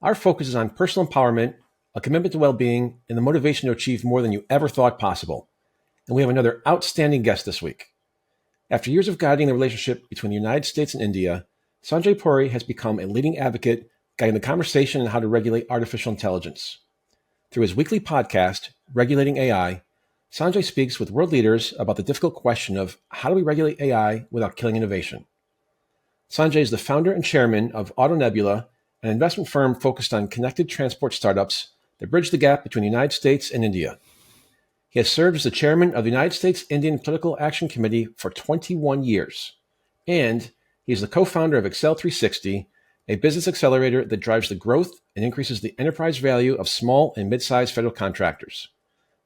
Our focus is on personal empowerment, a commitment to well-being, and the motivation to achieve more than you ever thought possible. And we have another outstanding guest this week. After years of guiding the relationship between the United States and India, Sanjay Puri has become a leading advocate guiding the conversation on how to regulate artificial intelligence. Through his weekly podcast, Regulating AI, Sanjay speaks with world leaders about the difficult question of how do we regulate AI without killing innovation. Sanjay is the founder and chairman of AutoNebula, an investment firm focused on connected transport startups that bridge the gap between the United States and India. He has served as the chairman of the United States-Indian Political Action Committee for 21 years. And he is the co-founder of Excel 360, a business accelerator that drives the growth and increases the enterprise value of small and mid-sized federal contractors.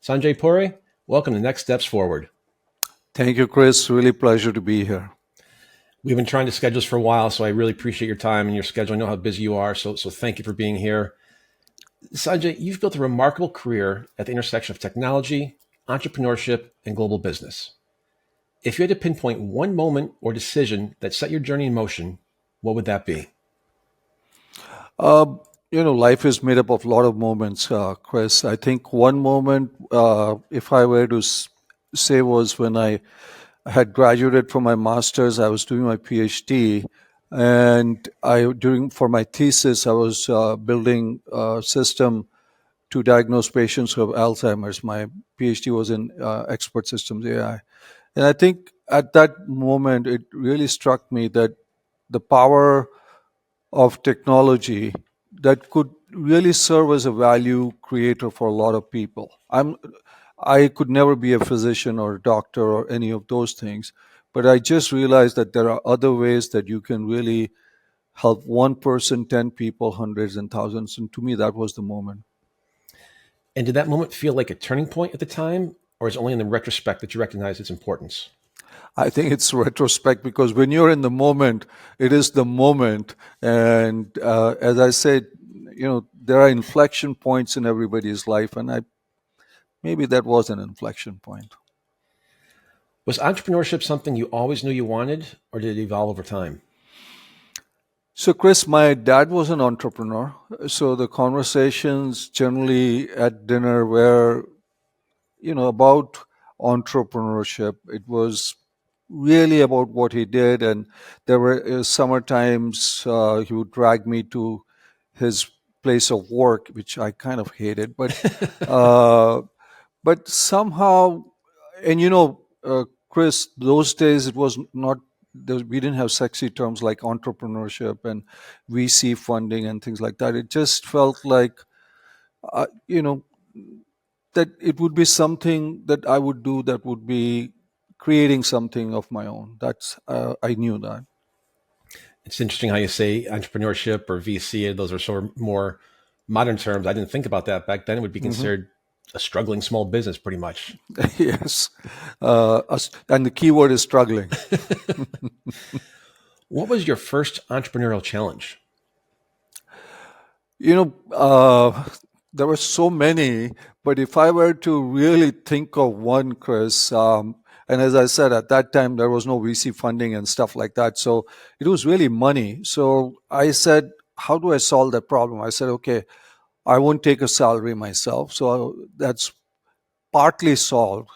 Sanjay Puri, welcome to Next Steps Forward. Thank you, Chris. Really pleasure to be here. We've been trying to schedule this for a while, so I really appreciate your time and your schedule. I know how busy you are, so thank you for being here. Sanjay, you've built a remarkable career at the intersection of technology, entrepreneurship, and global business. If you had to pinpoint one moment or decision that set your journey in motion, what would that be? Life is made up of a lot of moments, Chris. I think one moment, if I were to say, was when I had graduated from my master's. I was doing my PhD, and for my thesis, I was building a system to diagnose patients who have Alzheimer's. My PhD was in expert systems AI. And I think at that moment, it really struck me that the power of technology that could really serve as a value creator for a lot of people. I could never be a physician or a doctor or any of those things, but I just realized that there are other ways that you can really help one person, 10 people, hundreds and thousands. And to me, that was the moment. And did that moment feel like a turning point at the time, or is it only in the retrospect that you recognize its importance? I think it's retrospect, because when you're in the moment, it is the moment. And as I said, there are inflection points in everybody's life, and maybe that was an inflection point. Was entrepreneurship something you always knew you wanted, or did it evolve over time? So, Chris, my dad was an entrepreneur. So the conversations generally at dinner were, about entrepreneurship. It was really about what he did. And there were summer times he would drag me to his place of work, which I kind of hated. But somehow, and Chris, those days it was not, we didn't have sexy terms like entrepreneurship and VC funding and things like that. It just felt like, that it would be something that I would do that would be creating something of my own. I knew that. It's interesting how you say entrepreneurship or VC. Those are sort of more modern terms. I didn't think about that back then. It would be considered a struggling small business, pretty much. Yes. And the key word is struggling. What was your first entrepreneurial challenge? There were so many, but if I were to really think of one, Chris, and as I said, at that time, there was no VC funding and stuff like that. So it was really money. So I said, how do I solve that problem? I said, okay, I won't take a salary myself. So that's partly solved.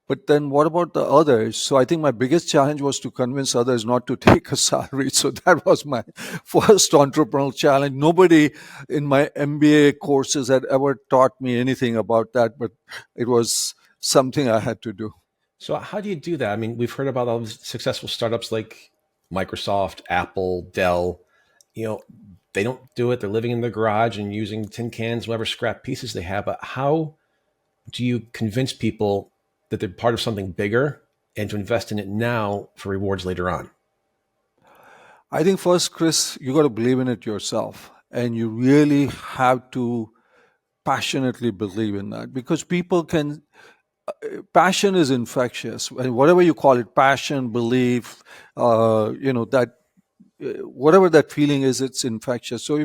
But then what about the others? So I think my biggest challenge was to convince others not to take a salary. So that was my first entrepreneurial challenge. Nobody in my MBA courses had ever taught me anything about that, but it was something I had to do. So how do you do that? I mean, we've heard about all these successful startups like Microsoft, Apple, Dell. They don't do it. They're living in their garage and using tin cans, whatever scrap pieces they have. But how do you convince people that they're part of something bigger and to invest in it now for rewards later on? I think first, Chris, you got to believe in it yourself. And you really have to passionately believe in that, because passion is infectious. And whatever you call it, passion, belief, whatever that feeling is, it's infectious. So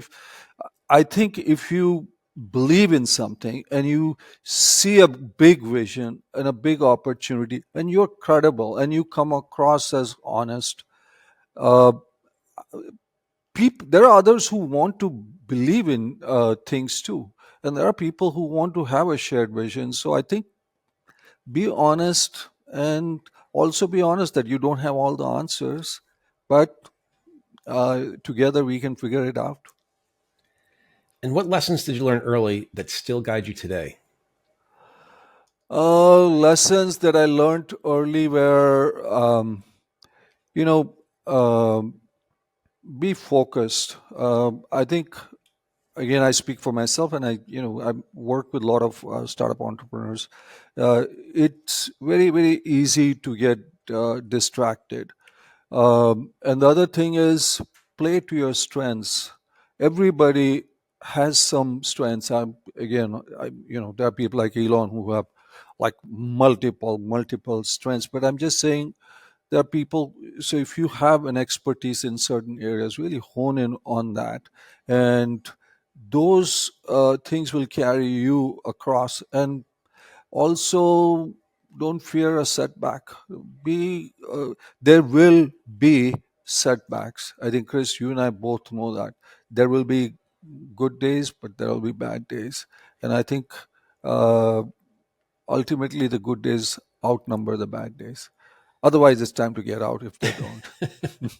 I think if you believe in something and you see a big vision and a big opportunity and you're credible and you come across as honest, there are others who want to believe in things too. And there are people who want to have a shared vision. So I think be honest, and also be honest that you don't have all the answers, but together we can figure it out. And what lessons did you learn early that still guide you today? Lessons that I learned early were, you know, um be focused. I think, again, I speak for myself, and I work with a lot of startup entrepreneurs. It's very, very easy to get distracted. And the other thing is, play to your strengths. Everybody has some strengths. There are people like Elon who have like multiple strengths. But I'm just saying, there are people. So if you have an expertise in certain areas, really hone in on that, and those things will carry you across. And also, don't fear a setback. Be There will be setbacks. I think, Chris, you and I both know that there will be good days, but there will be bad days. And I think uh, ultimately the good days outnumber the bad days. Otherwise, it's time to get out if they don't.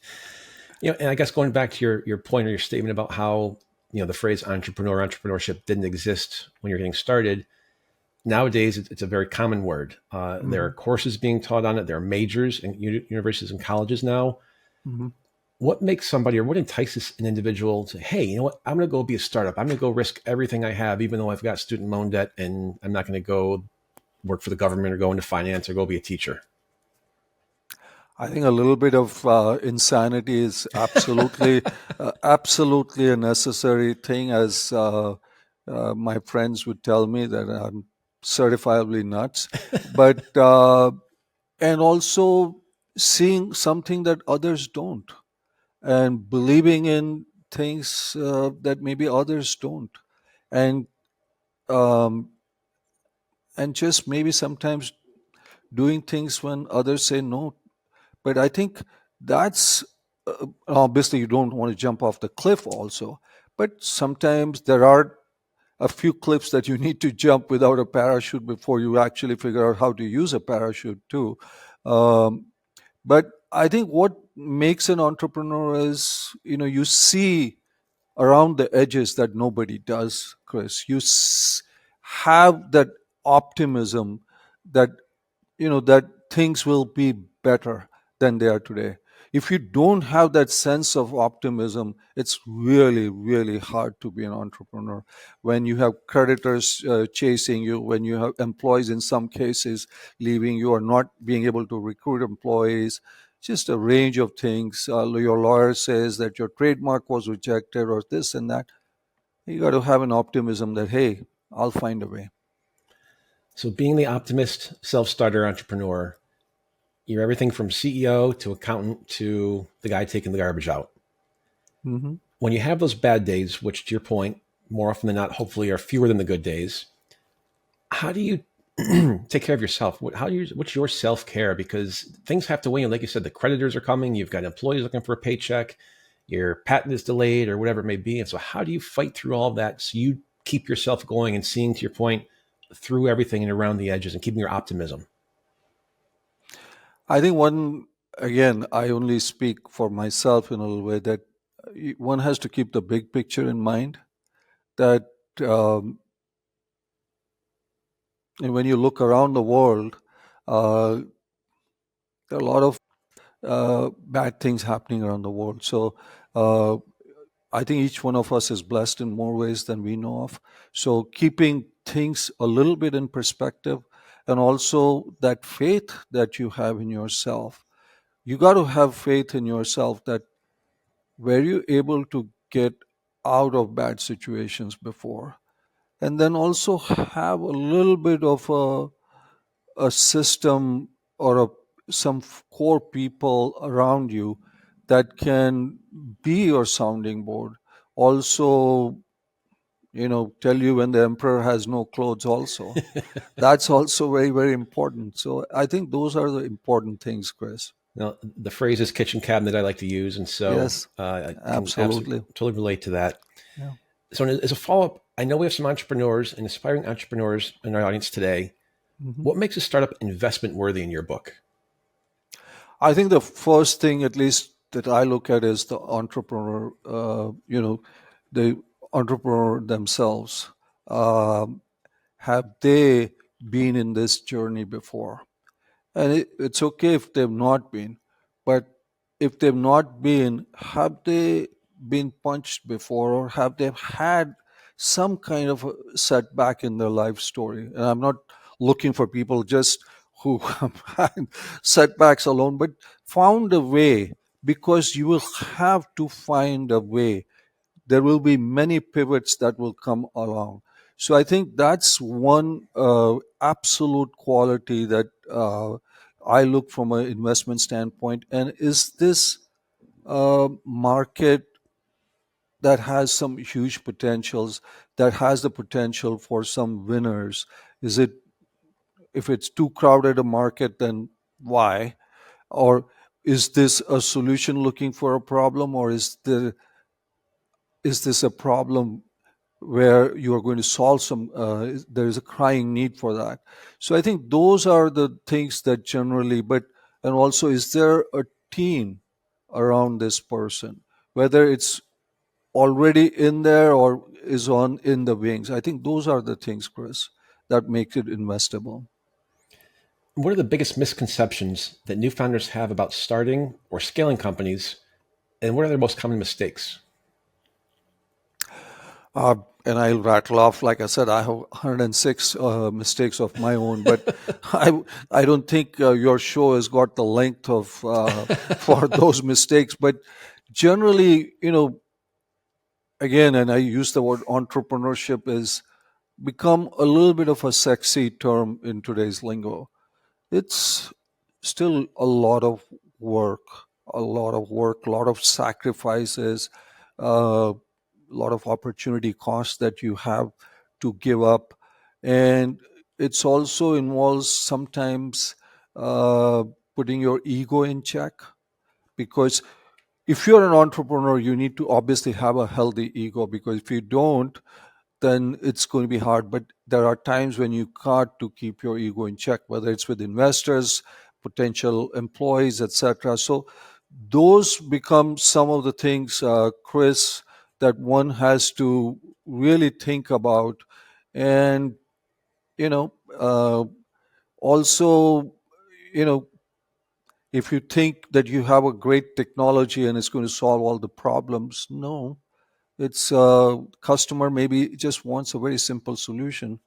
And I guess going back to your point or your statement about how the phrase entrepreneurship didn't exist when you're getting started. Nowadays, it's a very common word. There are Mhm, courses being taught on it. There are majors in universities and colleges now. mhm. What makes somebody, or what entices an individual to, hey, you know what, I'm going to go be a startup. I'm going to go risk everything I have, even though I've got student loan debt, and I'm not going to go work for the government or go into finance or go be a teacher. I think a little bit of insanity is absolutely a necessary thing. As my friends would tell me, that I'm certifiably nuts. But and also seeing something that others don't, and believing in things that maybe others don't, and um, and just maybe sometimes doing things when others say no. But I think that's obviously, you don't want to jump off the cliff also, but sometimes there are a few cliffs that you need to jump without a parachute before you actually figure out how to use a parachute too. Um, but I think what makes an entrepreneur is, you see around the edges that nobody does, Chris. Have that optimism that that things will be better than they are today. If you don't have that sense of optimism, it's really, really hard to be an entrepreneur. When you have creditors chasing you, when you have employees in some cases leaving you, or not being able to recruit employees, just a range of things. Your lawyer says that your trademark was rejected, or this and that. You got to have an optimism that, hey, I'll find a way. So being the optimist, self-starter entrepreneur, you're everything from CEO to accountant to the guy taking the garbage out. Hmm. When you have those bad days, which to your point, more often than not, hopefully are fewer than the good days, how do you take care of yourself? What's your self-care? Because things have to win. Like you said, the creditors are coming. You've got employees looking for a paycheck. Your patent is delayed or whatever it may be. And so how do you fight through all of that so you keep yourself going and seeing, to your point, through everything and around the edges and keeping your optimism? I think again, I only speak for myself in a little way, that one has to keep the big picture in mind. That um, and when you look around the world, uh, there are a lot of bad things happening around the world. So uh, I think each one of us is blessed in more ways than we know of. So keeping things a little bit in perspective, and also that faith that you have in yourself. You got to have faith in yourself that, were you able to get out of bad situations before? And then also have a little bit of a system, or some core people around you that can be your sounding board. Also, tell you when the emperor has no clothes also. That's also very, very important. So I think those are the important things, Chris. Now, the phrase is kitchen cabinet I like to use. And so Yes, I can absolutely absolutely. totally relate to that. Yeah. So, as a follow up, I know we have some entrepreneurs and aspiring entrepreneurs in our audience today. Mhm. What makes a startup investment worthy in your book? I think the first thing, at least that I look at, is the entrepreneur. The entrepreneur themselves. Um, have they been in this journey before? And it's okay if they've not been, but if they've not been, have they been punched before, or have they had some kind of a setback in their life story? And I'm not looking for people just who have had setbacks alone, but found a way, because you will have to find a way. There will be many pivots that will come along. So I think that's one absolute quality that I look from an investment standpoint. And is this market that has some huge potentials, that has the potential for some winners? Is it, if it's too crowded a market, then why? Or is this a solution looking for a problem, or is this a problem where you are going to solve some, there is a crying need for that? So I think those are the things that generally, but, and also, is there a team around this person, whether it's already in there or is on in the wings? I think those are the things, Chris, that make it investable. What are the biggest misconceptions that new founders have about starting or scaling companies, and what are their most common mistakes? Uh, and I'll rattle off, like I said, I have 106 mistakes of my own, but I don't think your show has got the length of for those mistakes. But generally, again, and I use the word entrepreneurship, is become a little bit of a sexy term in today's lingo. It's still a lot of work, a lot of sacrifices, a lot of opportunity costs that you have to give up. And it's also involves sometimes uh, putting your ego in check, because if you're an entrepreneur, you need to obviously have a healthy ego, because if you don't, then it's going to be hard. But there are times when you got to keep your ego in check, whether it's with investors, potential employees, etc. So those become some of the things, Chris, that one has to really think about. And you know, also, you know, if you think that you have a great technology and it's going to solve all the problems, no. It's customer maybe just wants a very simple solution.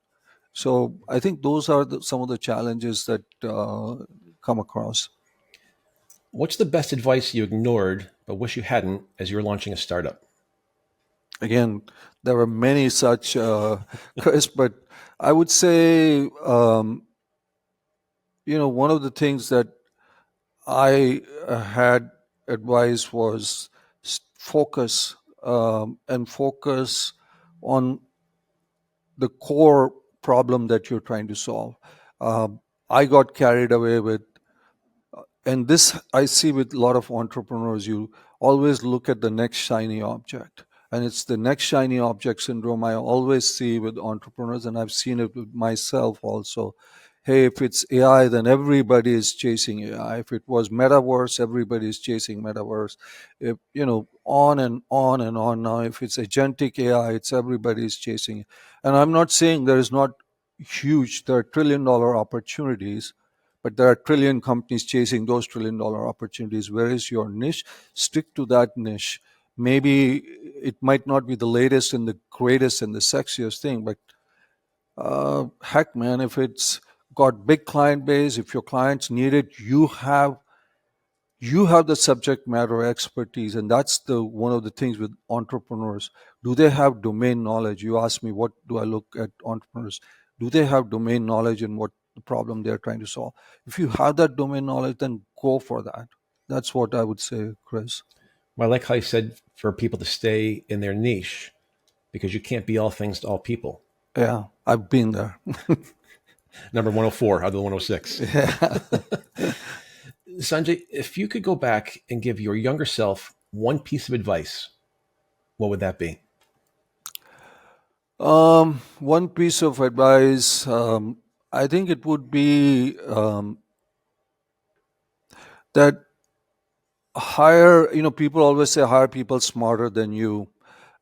So I think those are some of the challenges that come across. What's the best advice you ignored but wish you hadn't as you were launching a startup? Again, there are many such, Chris, but I would say, one of the things that I had advised was focus, and focus on the core problem that you're trying to solve. I got carried away with, and this I see with a lot of entrepreneurs, you always look at the next shiny object. And it's the next shiny object syndrome I always see with entrepreneurs, and I've seen it with myself also. Hey, if it's AI, then everybody is chasing AI. If it was metaverse, everybody is chasing metaverse. If, on and on and on. Now, if it's agentic AI, it's everybody is chasing it. And I'm not saying there is not huge, there are $1 trillion opportunities, but there are trillion companies chasing those $1 trillion opportunities. Where is your niche? Stick to that niche. Maybe it might not be the latest and the greatest and the sexiest thing, but heck, man, if it's got big client base, if your clients need it, you have the subject matter expertise. And that's the one of the things with entrepreneurs. Do they have domain knowledge? You ask me, what do I look at entrepreneurs? Do they have domain knowledge in what the problem they're trying to solve? If you have that domain knowledge, then go for that. That's what I would say, Chris. Well, I like how you said for people to stay in their niche because you can't be all things to all people. Yeah, I've been there. Number 104 out of the 106. Yeah. Sanjay, if you could go back and give your younger self one piece of advice, what would that be? One piece of advice, I think it would be that hire, people always say hire people smarter than you.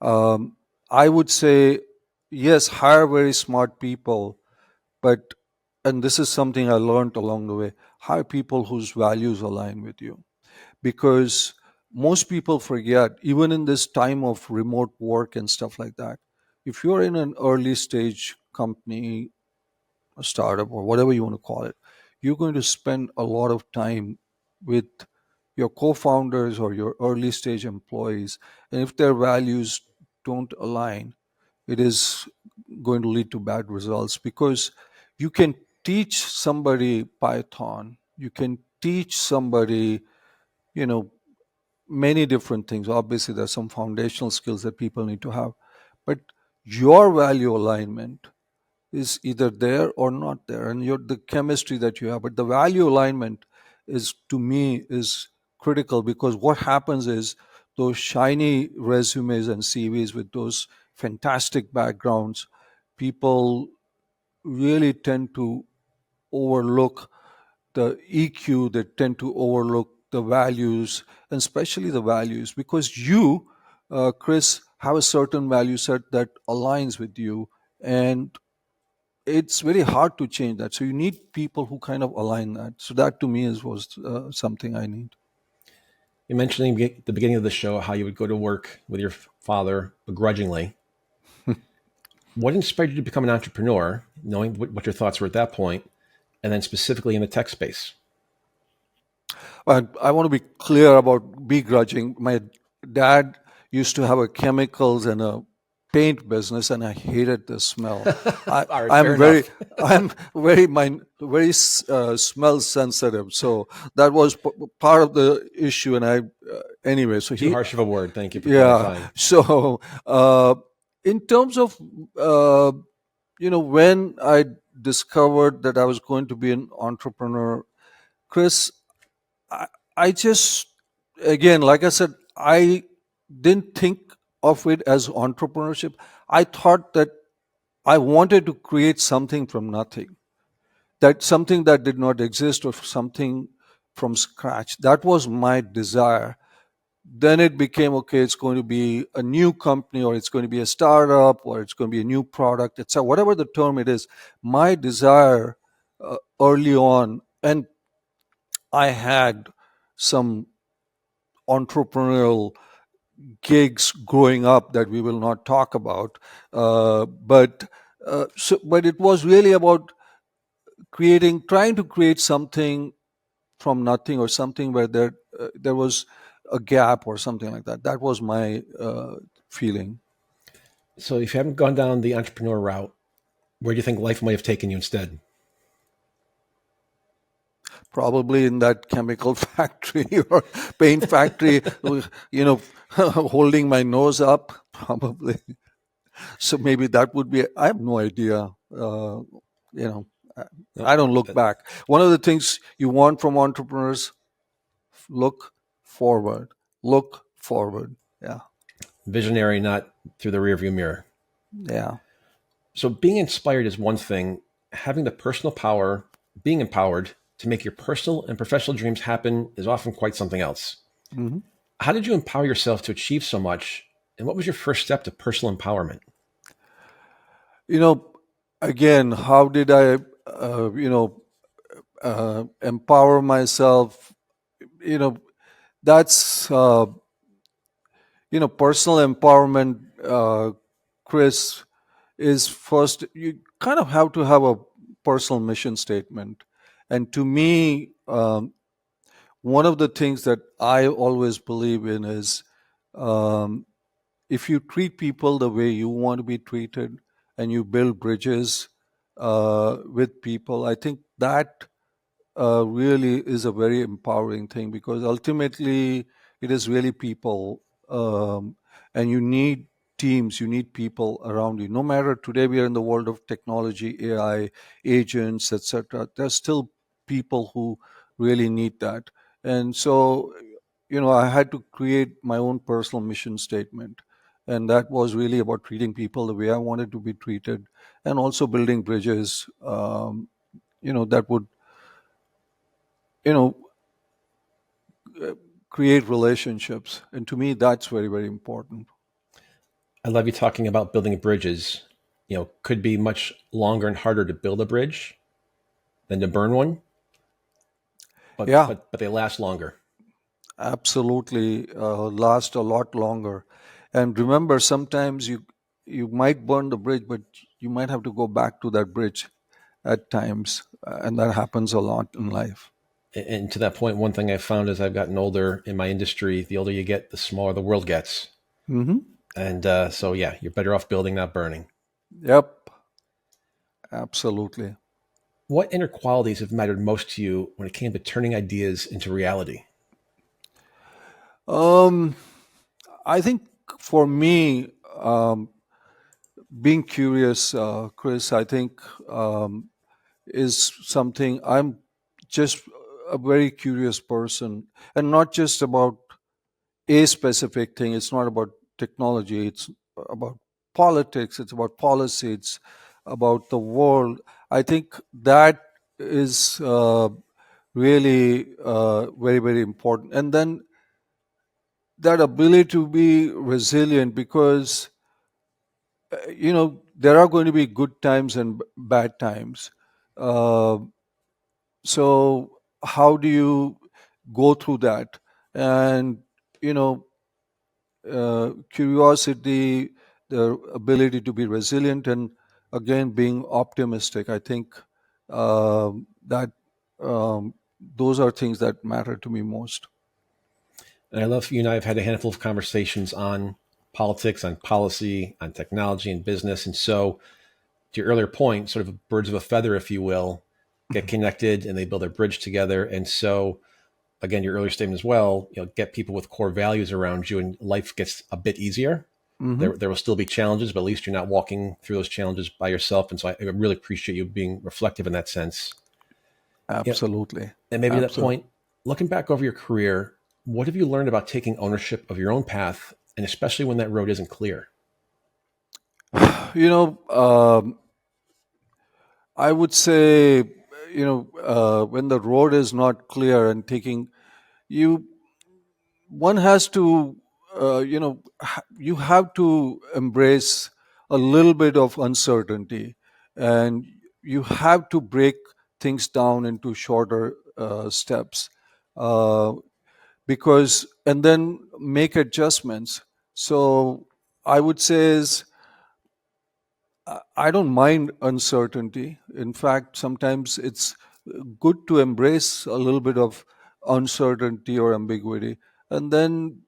Um, I would say, yes, hire very smart people, but, and this is something I learned along the way, hire people whose values align with you. Because most people forget, even in this time of remote work and stuff like that, if you're in an early stage company, a startup, or whatever you want to call it, you're going to spend a lot of time with your co-founders or your early stage employees, and if their values don't align, it is going to lead to bad results. Because you can teach somebody Python, you can teach somebody, you know many different things. Obviously there's some foundational skills that people need to have, but your value alignment is either there or not there, and the chemistry that you have, but the value alignment is, to me, is critical. Because what happens is those shiny resumes and CVs with those fantastic backgrounds, people really tend to overlook the EQ, they tend to overlook the values, and especially the values, because you, Chris, have a certain value set that aligns with you, and it's very hard to change that. So you need people who kind of align that. So that, to me, was something I need. You mentioned at the beginning of the show how you would go to work with your father begrudgingly. What inspired you to become an entrepreneur, knowing what your thoughts were at that point, and then specifically in the tech space? But I want to be clear about begrudging. My dad used to have a chemicals and a paint business, and I hated the smell. I, All right, fair I'm very, enough. I'm very smell sensitive. So that was part of the issue. And anyway, so Too harsh of a word. Thank you for yeah. clarifying. So in terms of, uh, when I discovered that I was going to be an entrepreneur, Chris, I, I just, again, like I said, I didn't think of it as entrepreneurship. I thought that I wanted to create something from nothing, that something that did not exist, or something from scratch. That was my desire. Then it became, okay, it's going to be a new company, or it's going to be a startup, or it's going to be a new product. It's whatever the term it is. My desire early on, and I had some entrepreneurial gigs growing up that we will not talk about. But it was really about trying to create something from nothing, or something where there was a gap or something like that. That was my feeling. So, if you haven't gone down the entrepreneur route, where do you think life might have taken you instead? Probably in that chemical factory or paint factory, holding my nose up, probably. So maybe that would be, I have no idea. You know, I No, I don't look back. One of the things you want from entrepreneurs, look forward, look forward. Yeah. visionary, not through the rearview mirror. Yeah. So, being inspired is one thing. Having the personal power, being empowered to make your personal and professional dreams happen is often quite something else. Mhm. How did you empower yourself to achieve so much? And what was your first step to personal empowerment? You know, again, how did I, empower myself? You know, that's, personal empowerment, Chris, is first, you kind of have to have a personal mission statement. And to me, one of the things that I always believe in is, um, if you treat people the way you want to be treated, and you build bridges with people, I think that really is a very empowering thing. Because ultimately it is really people, and you need teams, you need people around you. No matter, today we are in the world of technology, AI, agents, etc., there's still people who really need that. And so, I had to create my own personal mission statement. and that was really about treating people the way I wanted to be treated, and also building bridges. That would you know create relationships, and to me, that's very, very important. I love you talking about building bridges. Could be much longer and harder to build a bridge than to burn one, but Yeah, but but they last longer. absolutely, last a lot longer. And remember, sometimes you might burn the bridge, but you might have to go back to that bridge at times, and that happens a lot in life. And to that point, one thing I've found as I've gotten older in my industry, the older you get, the smaller the world gets. Hmm. And so, yeah, you're better off building, not burning. Yep, absolutely. What inner qualities have mattered most to you when it came to turning ideas into reality? Um, I think for me, being curious, Chris, I think is something. I'm just a very curious person, and not just about a specific thing. It's not about technology. It's about politics. It's about policy. It's about the world. I think that is really very, very important. And then that ability to be resilient, because there are going to be good times and bad times. Uh, so how do you go through that? And you know curiosity, the ability to be resilient, and again being optimistic. I think that those are things that matter to me most. And I love you and I have had a handful of conversations on politics, on policy, on technology and business. And so, to your earlier point, sort of birds of a feather, if you will, get connected and they build a bridge together. And so, again, your earlier statement as well, get people with core values around you and life gets a bit easier. Hmm. There will still be challenges, but at least you're not walking through those challenges by yourself. And so I really appreciate you being reflective in that sense. Yeah. Absolutely. And maybe to that Absolutely. point, looking back over your career, what have you learned about taking ownership of your own path, and especially when that road isn't clear? You know, I would say, when the road is not clear and taking you, one has to, you have to embrace a little bit of uncertainty, and you have to break things down into shorter steps, uh, because, and then make adjustments. So I would say is, I don't mind uncertainty. In fact, sometimes it's good to embrace a little bit of uncertainty or ambiguity, and then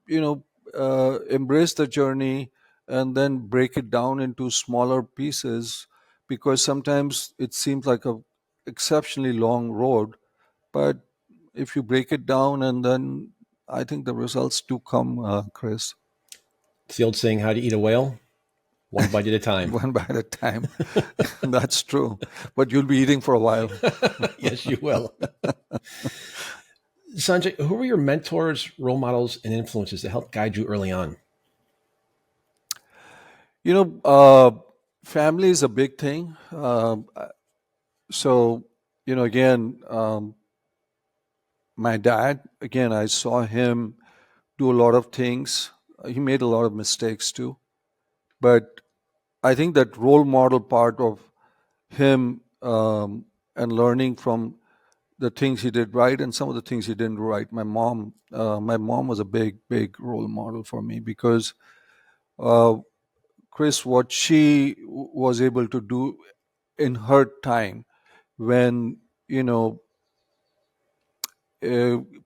embrace the journey, and then break it down into smaller pieces, because sometimes it seems like a exceptionally long road, but if you break it down, and then I think the results do come, Chris. It's the old saying, how to eat a whale, one bite at a time. One bite at a time. That's true. But you'll be eating for a while. Yes, you will. Sanjay, who were your mentors, role models, and influences that helped guide you early on? You know, uh, Family is a big thing. So, again, my dad, again, I saw him do a lot of things. He made a lot of mistakes too. But I think that role model part of him, and learning from the things he did right and some of the things he didn't do right. My mom was a big, big role model for me, because uh, Chris, what she was able to do in her time, when you know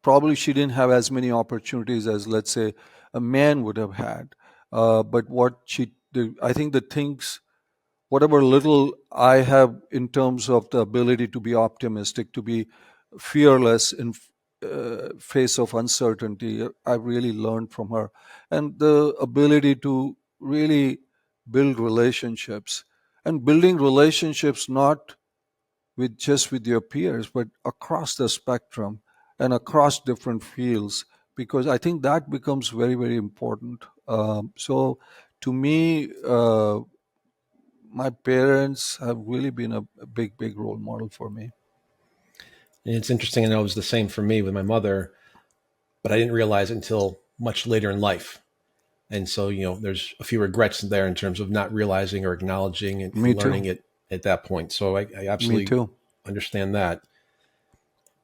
probably she didn't have as many opportunities as, let's say, a man would have had. But what she did, I think the things, whatever little I have in terms of the ability to be optimistic, to be fearless in face of uncertainty, I've really learned from her, and the ability to really build relationships, and building relationships not with your peers, but across the spectrum and across different fields, because I think that becomes very, very important. So to me, my parents have really been a big, big role model for me. And it's interesting. I know it was the same for me with my mother, but I didn't realize it until much later in life. And so, there's a few regrets there in terms of not realizing or acknowledging it Me and too. learning it at that point. So I Me absolutely too. understand that.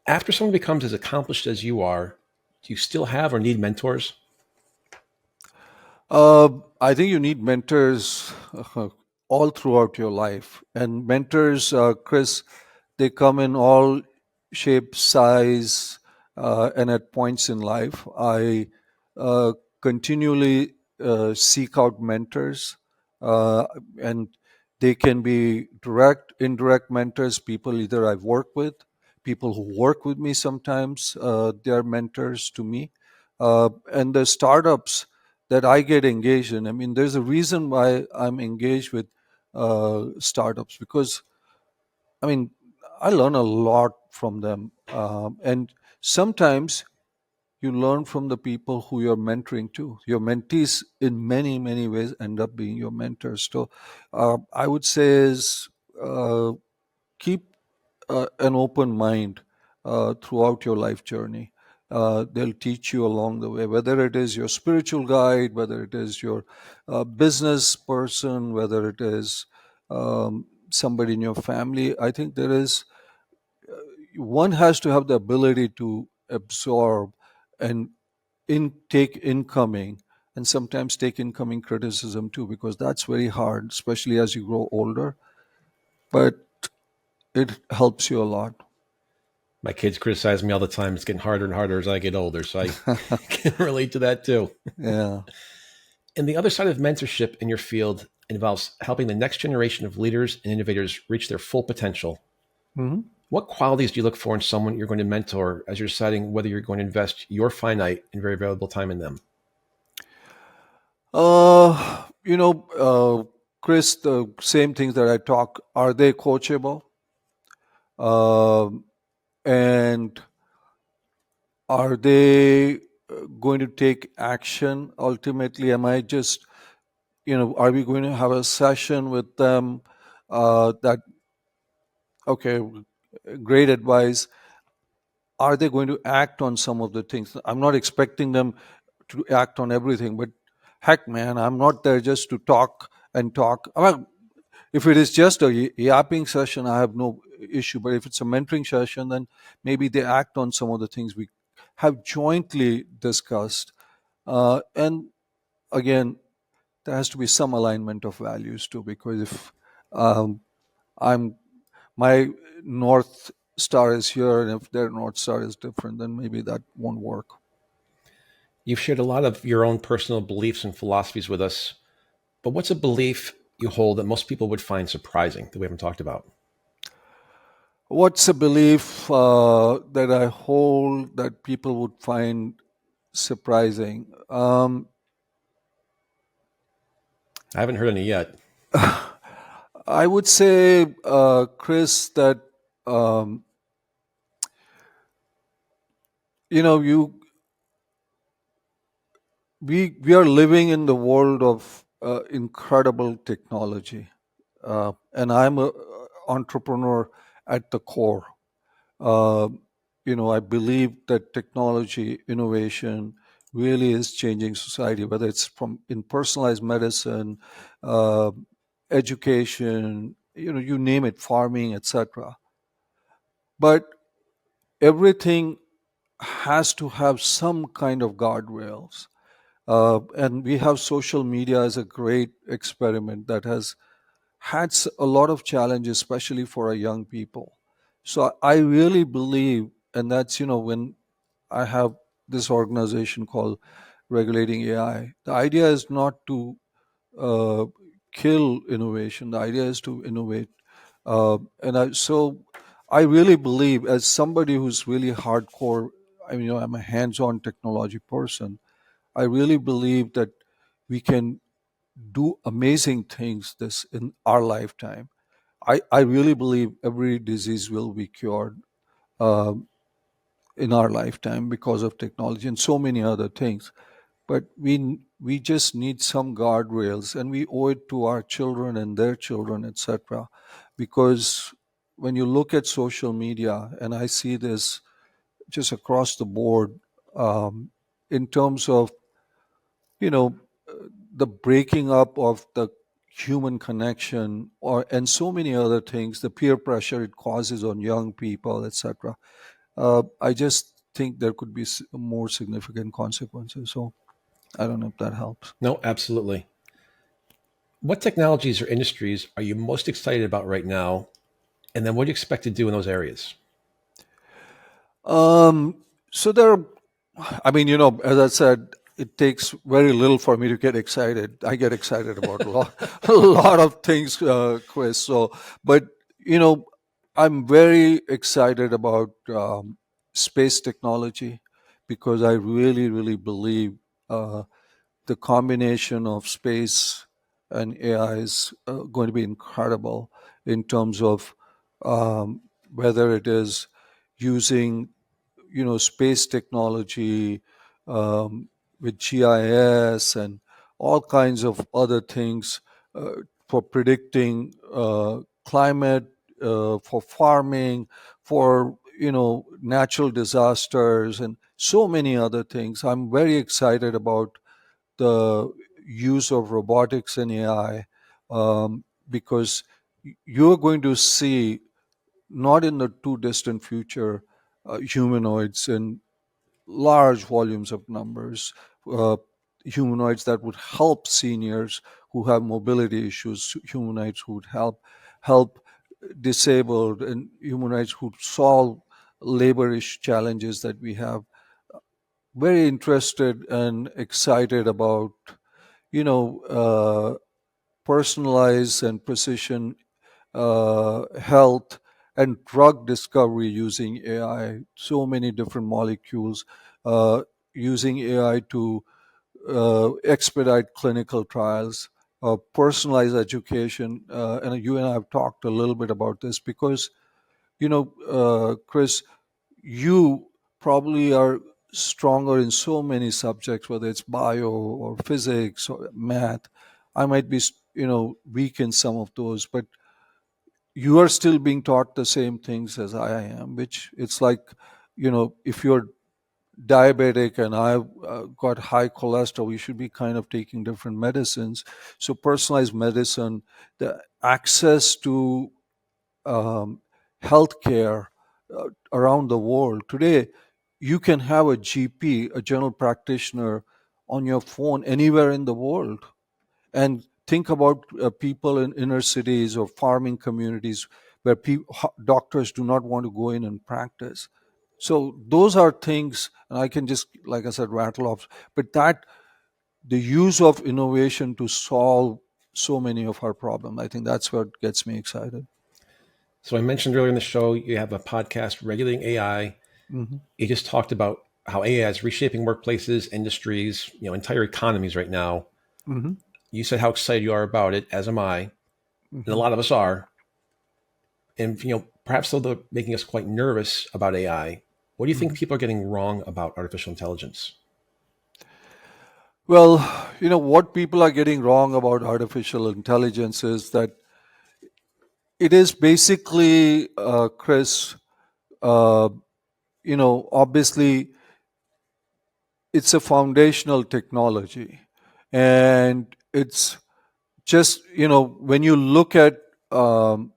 After someone becomes as accomplished as you are, do you still have or need mentors? I think you need mentors all throughout your life. And mentors, Chris, they come in all shapes, size, and at points in life. I continually seek out mentors, uh, and they can be direct, indirect mentors, people either I've worked with, people who work with me sometimes, they are mentors to me. And the startups that I get engaged in. I mean, there's a reason why I'm engaged with startups because, I mean, I learn a lot from them. And sometimes you learn from the people who you're mentoring too. Your mentees, in many, many ways, end up being your mentors. So I would say is uh, keep an open mind throughout your life journey. They'll teach you along the way, whether it is your spiritual guide, whether it is your business person, whether it is somebody in your family. I think there is, one has to have the ability to absorb and take incoming and sometimes take incoming criticism too, because that's very hard, especially as you grow older. But it helps you a lot. My kids criticize me all the time. It's getting harder and harder as I get older. So I can relate to that too. Yeah. And the other side of mentorship in your field involves helping the next generation of leaders and innovators reach their full potential. Mhm. What qualities do you look for in someone you're going to mentor as you're deciding whether you're going to invest your finite and very valuable time in them? You know, Chris, the same things that I talk, are they coachable? Um, and are they going to take action ultimately? Am I just, are we going to have a session with them that, okay, great advice? Are they going to act on some of the things? I'm not expecting them to act on everything, but heck, man, I'm not there just to talk and talk. Well, if it is just a yapping session, I have no issue. But if it's a mentoring session, then maybe they act on some of the things we have jointly discussed. And again, there has to be some alignment of values too, because if um, I'm my north star is here, and if their north star is different, then maybe that won't work. You've shared a lot of your own personal beliefs and philosophies with us, but what's a belief you hold that most people would find surprising that we haven't talked about? What's a belief that I hold that people would find surprising? I haven't heard any yet. I would say, Chris, that um, you we are living in the world of incredible technology, and I'm a entrepreneur at the core. Uh, I believe that technology innovation really is changing society, whether it's from in personalized medicine, uh, education, you name it, farming, etc. But everything has to have some kind of guardrails. And we have social media as a great experiment that has had a lot of challenges, especially for our young people. So I really believe, and that's, when I have this organization called Regulating AI, the idea is not to uh, kill innovation. The idea is to innovate. So I really believe, as somebody who's really hardcore, I mean, I'm a hands-on technology person. I really believe that we can do amazing things this in our lifetime. I really believe every disease will be cured um, in our lifetime because of technology and so many other things. But we just need some guardrails, and we owe it to our children and their children, etc. Because when you look at social media, and I see this just across the board, in terms of, you know, the breaking up of the human connection, or and so many other things, the peer pressure it causes on young people, etc. I just think there could be more significant consequences. So I don't know if that helps. No, absolutely. What technologies or industries are you most excited about right now? And then what do you expect to do in those areas? So there are, I mean, as I said, it takes very little for me to get excited. I get excited about a lot of things, Chris. So, but, you know, I'm very excited about space technology, because I really, really believe uh, the combination of space and AI is going to be incredible in terms of um, whether it is using, space technology, um, with GIS and all kinds of other things, for predicting climate, for farming, for natural disasters, and so many other things. I'm very excited about the use of robotics and AI, because you're going to see, not in the too distant future, humanoids in large volumes of numbers, uh, humanoids that would help seniors who have mobility issues, humanoids who would help disabled, and humanoids who solve labor challenges that we have. Very interested and excited about, you know, uh, personalized and precision health and drug discovery using AI. So many different molecules, uh, using AI to expedite clinical trials, personalized education. And you and I have talked a little bit about this because, Chris, you probably are stronger in so many subjects, whether it's bio or physics or math. I might be, weak in some of those, but you are still being taught the same things as I am, which it's like, if you're diabetic and I've got high cholesterol, you should be kind of taking different medicines. So personalized medicine, the access to um, healthcare around the world. Today, you can have a GP, a general practitioner, on your phone anywhere in the world. And think about people in inner cities or farming communities where doctors do not want to go in and practice. So those are things, and I can just, like I said, rattle off. But that the use of innovation to solve so many of our problems, I think that's what gets me excited. So I mentioned earlier in the show, you have a podcast, Regulating AI. Hmm. You just talked about how AI is reshaping workplaces, industries, entire economies right now. Hmm. You said how excited you are about it, as am I, and a Hmm. lot of us are. And perhaps though they're making us quite nervous about AI. What do you think Hmm. people are getting wrong about artificial intelligence? Well, what people are getting wrong about artificial intelligence is that it is basically, Chris, uh, obviously it's a foundational technology. And it's just, when you look at um,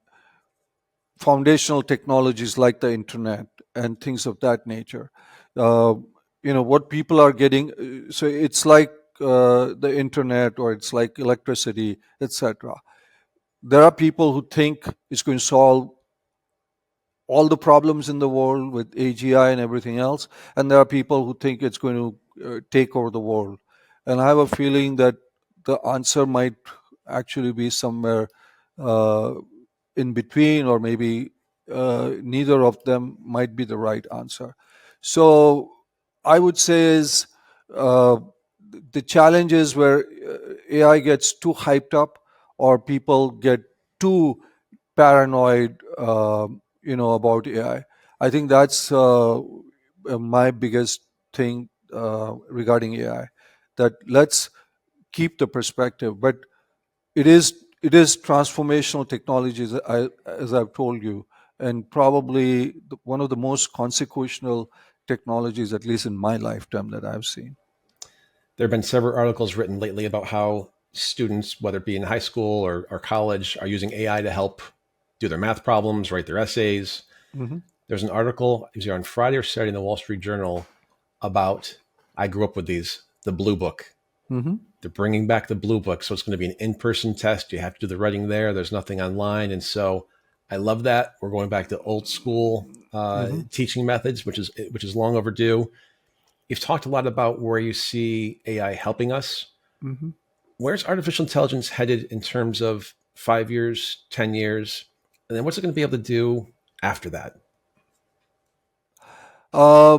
foundational technologies like the internet and things of that nature, uh, what people are getting, so it's like the internet, or it's like electricity, etc. There are people who think it's going to solve all the problems in the world with AGI and everything else. And there are people who think it's going to take over the world. And I have a feeling that the answer might actually be somewhere uh, in between, or maybe neither of them might be the right answer. So I would say is, uh, the challenge is where AI gets too hyped up, or people get too paranoid, about AI. I think that's my biggest thing regarding AI. That let's keep the perspective. But it is transformational technologies, as I've told you, and probably one of the most consequential technologies, at least in my lifetime, that I've seen. There have been several articles written lately about how students, whether it be in high school or college, are using AI to help do their math problems, write their essays. Hmm. There's an article, it was either on Friday or Saturday in the Wall Street Journal about, I grew up with these, the Blue Book. Hmm. They're bringing back the Blue Book. So it's going to be an in-person test. You have to do the writing there. There's nothing online. And so I love that. We're going back to old school Hmm. teaching methods, which is long overdue. You've talked a lot about where you see AI helping us. Hmm. Where's artificial intelligence headed in terms of 5 years, 10 years? And then what's it going to be able to do after that? Uh,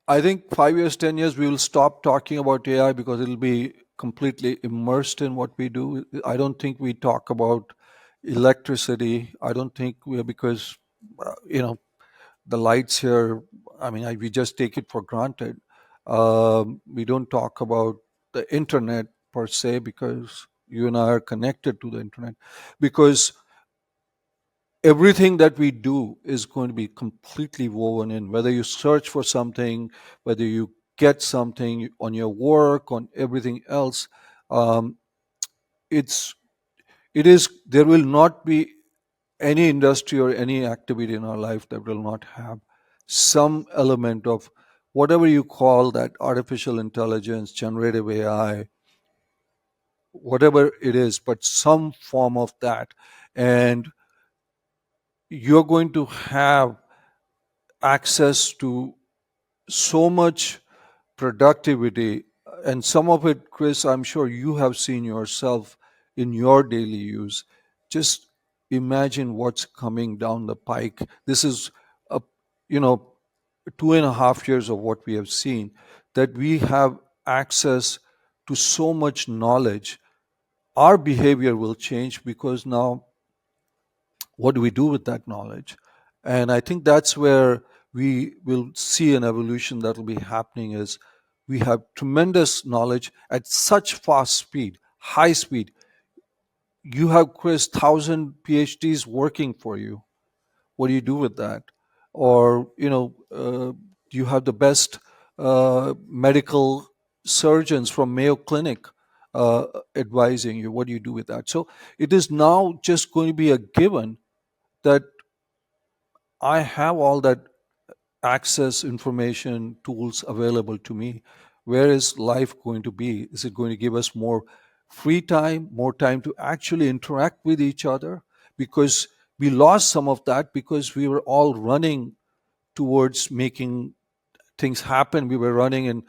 I think 5 years, 10 years, we will stop talking about AI because it'll be completely immersed in what we do. I don't think we talk about electricity. I don't think we are, because you know, the lights here, I mean, we just take it for granted. We don't talk about the internet per se, because you and I are connected to the internet, because everything that we do is going to be completely woven in, whether you search for something, whether you get something on your work, on everything else. um, it's it is There will not be any industry or any activity in our life that will not have some element of whatever you call that, artificial intelligence, generative AI, whatever it is, but some form of that. And you're going to have access to so much productivity, and some of it, Chris, I'm sure you have seen yourself in your daily use. Just imagine what's coming down the pike. This is a, you know 2.5 years of what we have seen, that we have access to so much knowledge. Our behavior will change, because now what do we do with that knowledge? And I think that's where we will see an evolution that will be happening. Is we have tremendous knowledge at such fast speed, high speed. You have, Chris, 1,000 PhDs working for you. What do you do with that? Or you have the best medical surgeons from Mayo Clinic advising you. What do you do with that? So it is now just going to be a given that I have all that access, information, tools available to me. Where is life going to be? Is it going to give us more free time, more time to actually interact with each other? Because we lost some of that, because we were all running towards making things happen. We were running and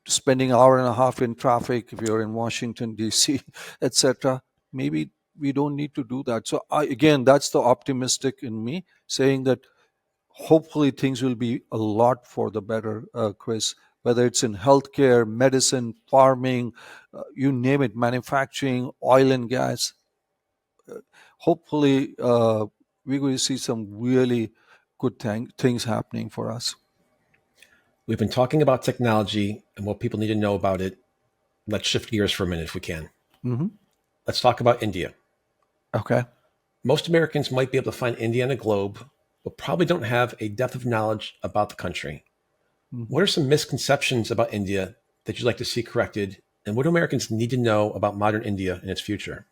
spending an hour and a half in traffic if you're in Washington, D.C., etc. Maybe we don't need to do that. So again, that's the optimistic in me, saying that hopefully things will be a lot for the better, Chris, whether it's in healthcare, medicine, farming, you name it, manufacturing, oil and gas. Hopefully, we're going to see some really good things happening for us. We've been talking about technology and what people need to know about it. Let's shift gears for a minute if we can. Hmm. Let's talk about India. Okay. Most Americans might be able to find India on a globe, but probably don't have a depth of knowledge about the country. Hmm. What are some misconceptions about India that you'd like to see corrected? And what do Americans need to know about modern India and its future?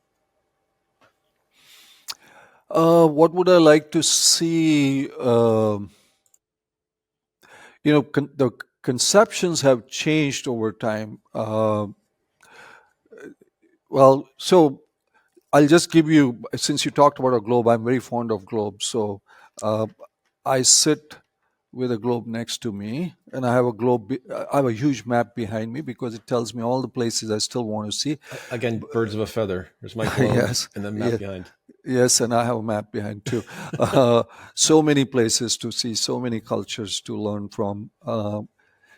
What would I like to see? The conceptions have changed over time. So I'll just give you, since you talked about a globe, I'm very fond of globes. So uh, I sit with a globe next to me, and I have I have a huge map behind me, because it tells me all the places I still want to see. Again, birds of a feather. There's my globe Yes, and the map yeah, behind. yes, and I have a map behind too. So many places to see, so many cultures to learn from.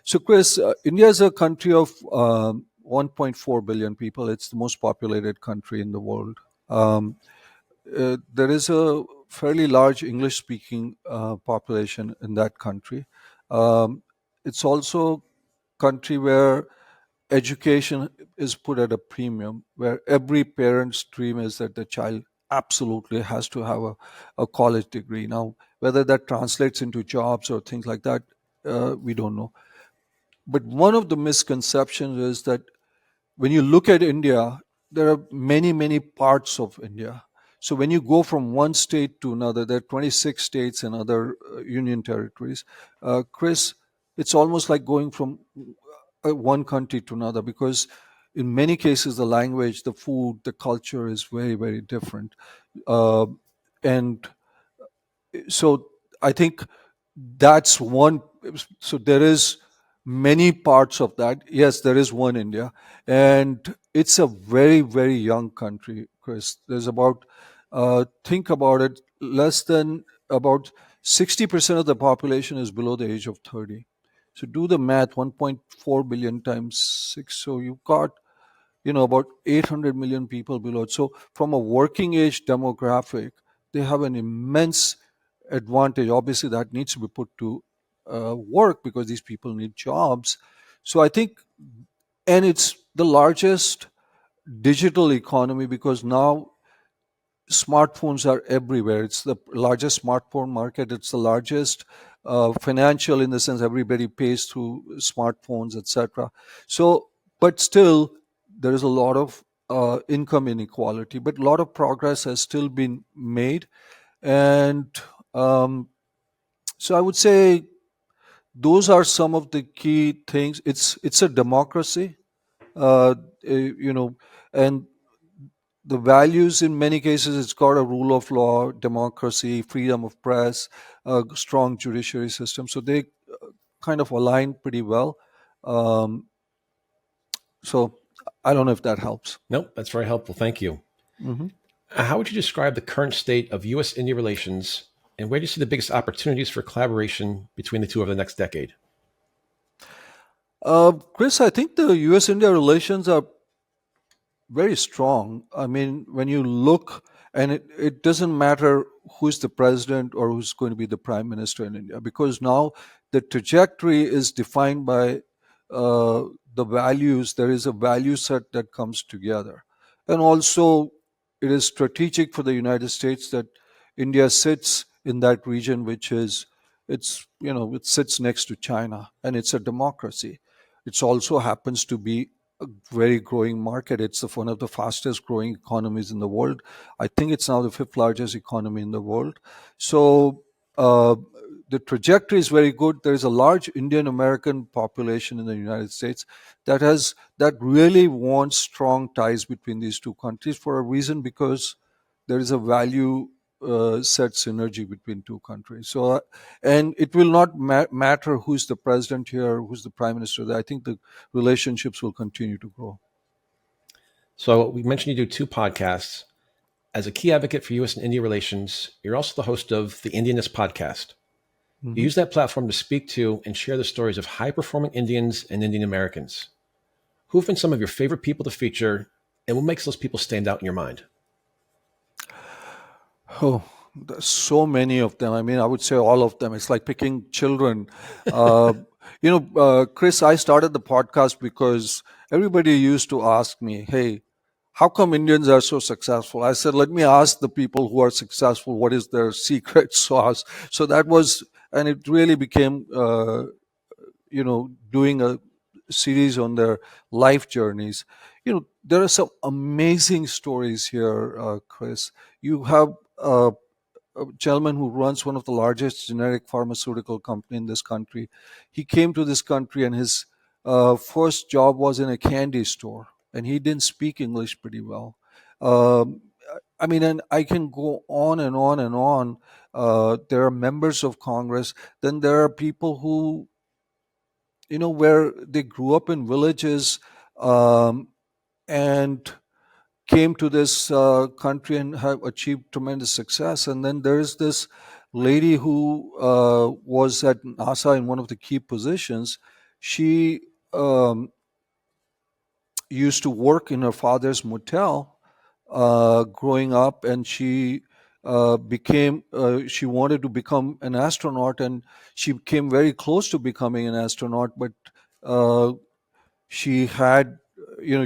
So, Chris, India is a country of 1.4 billion people. It's the most populated country in the world. Um, there is a fairly large English speaking population in that country. Um, it's also a country where education is put at a premium, where every parent's dream is that the child absolutely has to have a college degree. Now, whether that translates into jobs or things like that, we don't know. But one of the misconceptions is that when you look at India, there are many, many parts of India. So when you go from one state to another, there are 26 states and other union territories. Chris, it's almost like going from one country to another, because in many cases the language, the food, the culture is very, very different. Uh, and so I think that's one. So there is many parts of that. Yes, there is one India, and it's a very, very young country, Chris. There's about, think about it, less than about 60% of the population is below the age of 30. So do the math, 1.4 billion times 6. So you've got, about 800 million people below it. So from a working age demographic, they have an immense advantage. Obviously, that needs to be put to work, because these people need jobs. So I think, and it's the largest digital economy, because now smartphones are everywhere. It's the largest smartphone market. It's the largest financial, in the sense everybody pays through smartphones, etc. So, but still, there is a lot of income inequality. But a lot of progress has still been made, and um, so I would say those are some of the key things. It's a democracy, you know, and the values, in many cases, it's got a rule of law, democracy, freedom of press, a strong judiciary system. So they kind of align pretty well. Um, so I don't know if that helps. Nope, that's very helpful. Thank you. Hmm. How would you describe the current state of US India relations, and where do you see the biggest opportunities for collaboration between the two over the next decade? Chris, I think the US India relations are very strong. I mean, when you look, and it doesn't matter who's the president or who's going to be the prime minister in India, because now the trajectory is defined by uh, the values. There is a value set that comes together. And also, it is strategic for the United States that India sits in that region, which is, it sits next to China, and it's a democracy. It also happens to be a very growing market. It's one of the fastest growing economies in the world. I think it's now the fifth largest economy in the world. So uh, the trajectory is very good. There is a large Indian American population in the United States that really wants strong ties between these two countries, for a reason, because there is a value set synergy between two countries. So, and it will not matter who's the president here, who's the prime minister. I think the relationships will continue to grow. So, we mentioned you do two podcasts. As a key advocate for US and India relations, you're also the host of the Indianness podcast. You Hmm. use that platform to speak to and share the stories of high performing Indians and Indian Americans. Who have been some of your favorite people to feature, and what makes those people stand out in your mind? Oh, there's so many of them. I mean, I would say all of them. It's like picking children. Uh, Chris, I started the podcast because everybody used to ask me, hey, how come Indians are so successful? I said, let me ask the people who are successful what is their secret sauce. So that was, and it really became, doing a series on their life journeys. There are some amazing stories here, Chris. You have a gentleman who runs one of the largest generic pharmaceutical company in this country. He came to this country, and his first job was in a candy store, and he didn't speak English pretty well. Um, I mean, and I can go on and on and on. There are members of Congress. Then there are people who, where they grew up in villages, um, and came to this country and have achieved tremendous success. And then there is this lady who was at NASA in one of the key positions. She used to work in her father's motel growing up, and she wanted to become an astronaut, and she came very close to becoming an astronaut, but uh, She had,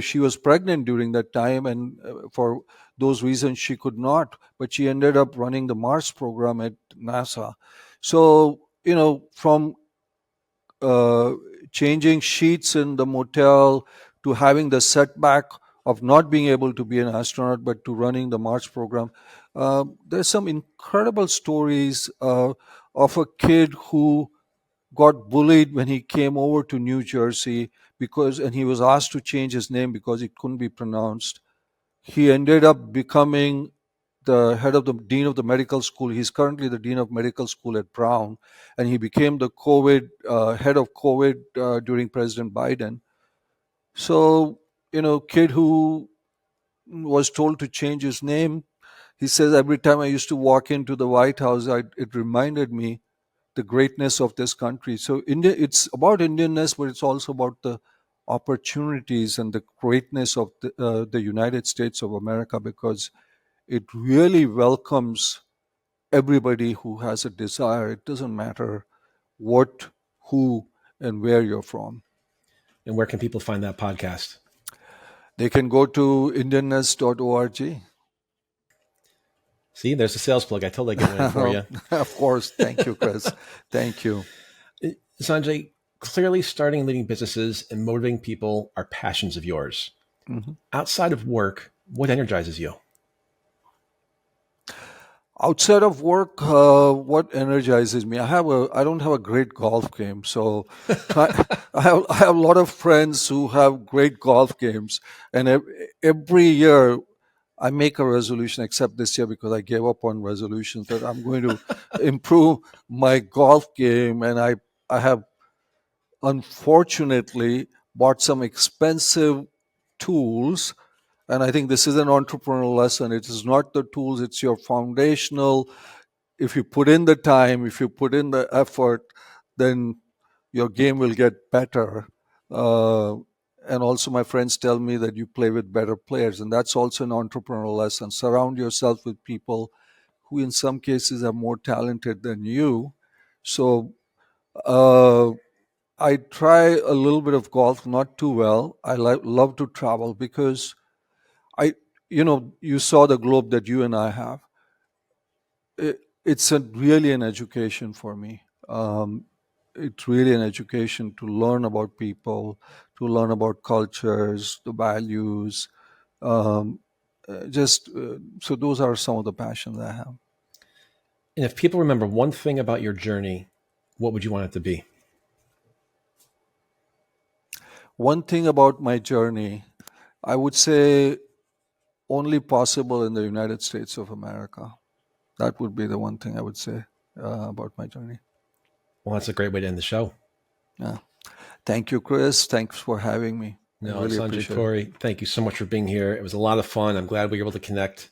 she was pregnant during that time, and for those reasons she could not, but she ended up running the Mars program at NASA. So, from uh, changing sheets in the motel to having the setback of not being able to be an astronaut but to running the Mars program. There's some incredible stories of a kid who got bullied when he came over to New Jersey and he was asked to change his name because it couldn't be pronounced. He ended up becoming the head of the dean of the medical school. He's currently the dean of medical school at Brown, and he became the COVID head of COVID during President Biden. So, kid who was told to change his name. He says every time I used to walk into the White House, it reminded me the greatness of this country. So India, it's about Indianness, but it's also about the opportunities and the greatness of the United States of America, because it really welcomes everybody who has a desire. It doesn't matter what, who, and where you're from. And where can people find that podcast? They can go to indianness.org. See, there's a sales plug. I told I'd get one in for you. Of course. Thank you, Chris. Thank you. Sanjay, clearly starting and leading businesses and motivating people are passions of yours. Mm-hmm. Outside of work, what energizes you? Outside of work, what energizes me? I don't have a great golf game, so I have a lot of friends who have great golf games, and every year I make a resolution, except this year because I gave up on resolutions, that I'm going to improve my golf game, and I have unfortunately bought some expensive tools. And I think this is an entrepreneurial lesson. It is not the tools, it's your foundational. If you put in the time, if you put in the effort, then your game will get better. And also, my friends tell me that you play with better players. And that's also an entrepreneurial lesson. Surround yourself with people who, in some cases, are more talented than you. So, I try a little bit of golf, not too well. I love to travel because you saw the globe that you and I have. It's really an education for me. It's really an education to learn about people, to learn about cultures, the values. Um, so those are some of the passions I have. And if people remember one thing about your journey, what would you want it to be? One thing about my journey, I would say only possible in the United States of America. That would be the one thing I would say about my journey. Well, that's a great way to end the show. Yeah. Thank you, Chris. Thanks for having me. No, really Sanjay Puri, thank you so much for being here. It was a lot of fun. I'm glad we were able to connect.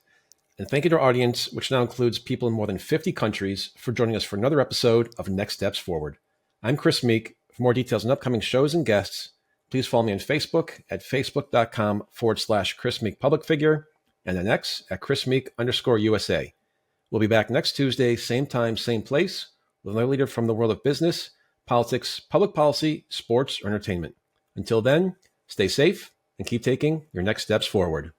And thank you to our audience, which now includes people in more than 50 countries, for joining us for another episode of Next Steps Forward. I'm Chris Meek. For more details on upcoming shows and guests, please follow me on Facebook at facebook.com/Chris Meek Public Figure and on X at Chris Meek_USA. We'll be back next Tuesday, same time, same place, with another leader from the world of business, politics, public policy, sports, or entertainment. Until then, stay safe and keep taking your next steps forward.